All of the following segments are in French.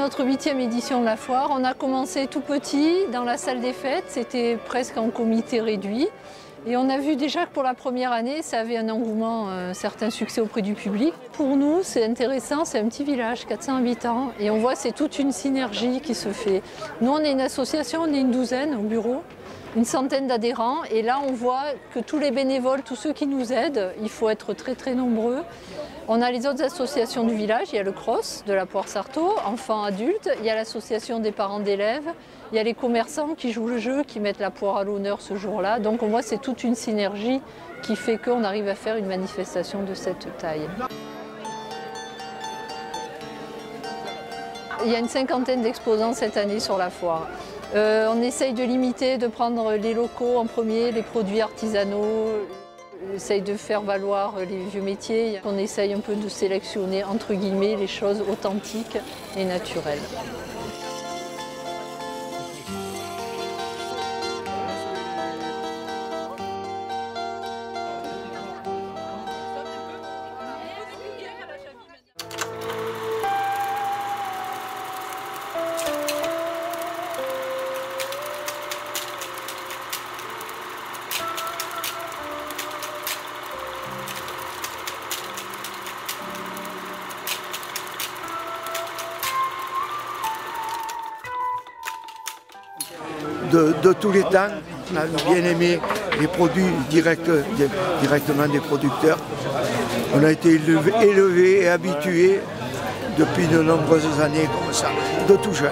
notre 8e édition de la foire. On a commencé tout petit dans la salle des fêtes, c'était presque en comité réduit. Et on a vu déjà que pour la première année, ça avait un engouement, un certain succès auprès du public. Pour nous, c'est intéressant, c'est un petit village, 400 habitants, et on voit que c'est toute une synergie qui se fait. Nous, on est une association, on est une douzaine au bureau, une centaine d'adhérents, et là, on voit que tous les bénévoles, tous ceux qui nous aident, il faut être très très nombreux. On a les autres associations du village, il y a le CROSS de la Poire-Sartaux, enfants adultes, il y a l'association des parents d'élèves, il y a les commerçants qui jouent le jeu, qui mettent la poire à l'honneur ce jour-là. Donc on voit que c'est toute une synergie qui fait qu'on arrive à faire une manifestation de cette taille. Il y a une cinquantaine d'exposants cette année sur la foire. On essaye de limiter, de prendre les locaux en premier, les produits artisanaux. On essaye de faire valoir les vieux métiers. On essaye un peu de sélectionner, entre guillemets, les choses authentiques et naturelles. De tous les temps, on a bien aimé les produits directement des producteurs. On a été élevés et habitués depuis de nombreuses années comme ça, de tout jeune.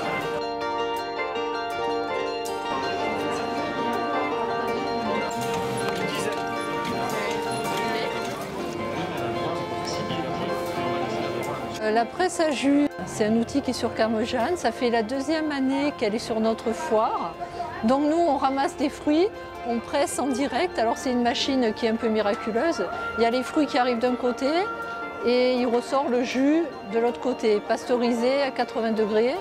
La presse à jus, c'est un outil qui est sur Carmejane. Ça fait la 2e année qu'elle est sur notre foire. Donc nous, on ramasse des fruits, on presse en direct. Alors c'est une machine qui est un peu miraculeuse. Il y a les fruits qui arrivent d'un côté et il ressort le jus de l'autre côté, pasteurisé à 80 degrés.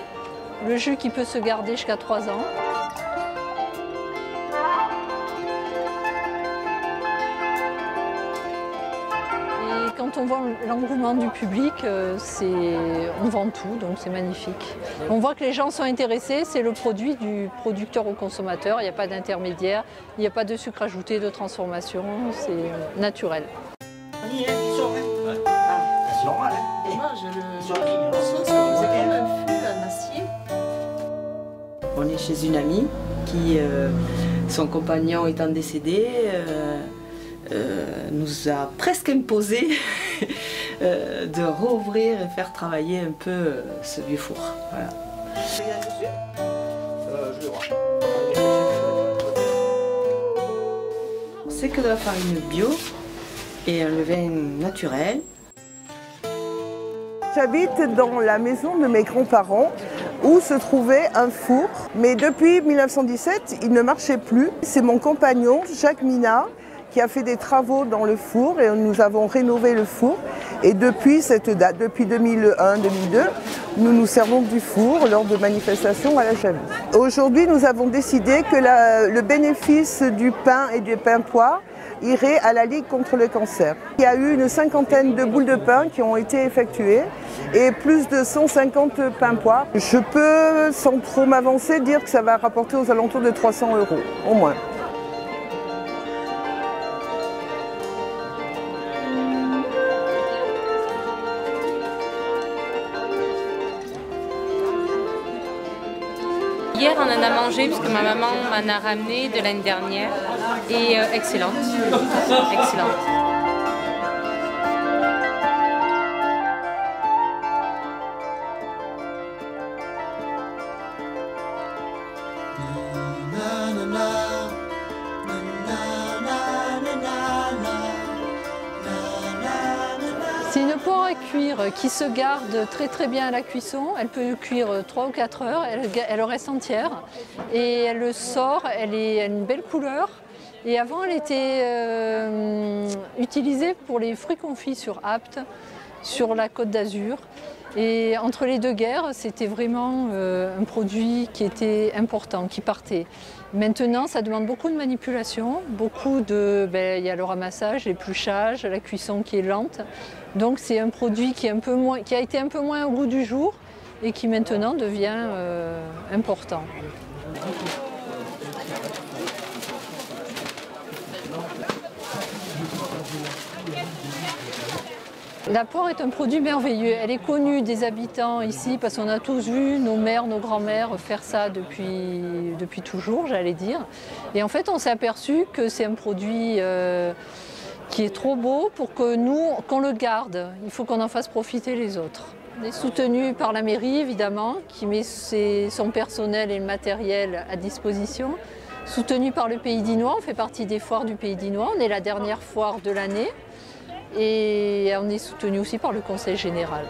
Le jus qui peut se garder jusqu'à 3 ans. Quand on voit l'engouement du public, on vend tout, donc c'est magnifique. On voit que les gens sont intéressés, c'est le produit du producteur au consommateur, il n'y a pas d'intermédiaire, il n'y a pas de sucre ajouté, de transformation, c'est naturel. On est chez une amie qui, son compagnon étant décédé, nous a presque imposé de rouvrir et faire travailler un peu ce vieux four. Voilà. C'est que de la farine bio et un levain naturel. J'habite dans la maison de mes grands-parents où se trouvait un four. Mais depuis 1917, il ne marchait plus. C'est mon compagnon, Jacques Minat, qui a fait des travaux dans le four et nous avons rénové le four. Et depuis cette date, depuis 2001-2002, nous nous servons du four lors de manifestations à la Chavie. Aujourd'hui, nous avons décidé que le bénéfice du pain et du pain poire irait à la Ligue contre le cancer. Il y a eu une cinquantaine de boules de pain qui ont été effectuées et plus de 150 pains poires. Je peux, sans trop m'avancer, dire que ça va rapporter aux alentours de 300 € au moins. Hier, on en a mangé puisque ma maman m'en a ramené de l'année dernière et excellente, excellente. C'est une poire à cuire qui se garde très très bien à la cuisson. Elle peut cuire 3 ou 4 heures, elle reste entière. Et elle le sort, elle a une belle couleur. Et avant, elle était utilisée pour les fruits confits sur Apt, sur la Côte d'Azur. Et entre les deux guerres, c'était vraiment un produit qui était important, qui partait. Maintenant, ça demande beaucoup de manipulation, il y a le ramassage, l'épluchage, la cuisson qui est lente. Donc c'est un produit qui a été un peu moins au goût du jour, et qui maintenant devient important. La poire est un produit merveilleux. Elle est connue des habitants ici parce qu'on a tous vu nos mères, nos grands-mères faire ça depuis toujours, j'allais dire. Et en fait, on s'est aperçu que c'est un produit qui est trop beau pour que nous, qu'on le garde. Il faut qu'on en fasse profiter les autres. On est soutenu par la mairie, évidemment, qui met son personnel et le matériel à disposition. Soutenu par le Pays d'Inois, on fait partie des foires du Pays d'Inois. On est la dernière foire de l'année. Et on est soutenu aussi par le Conseil général.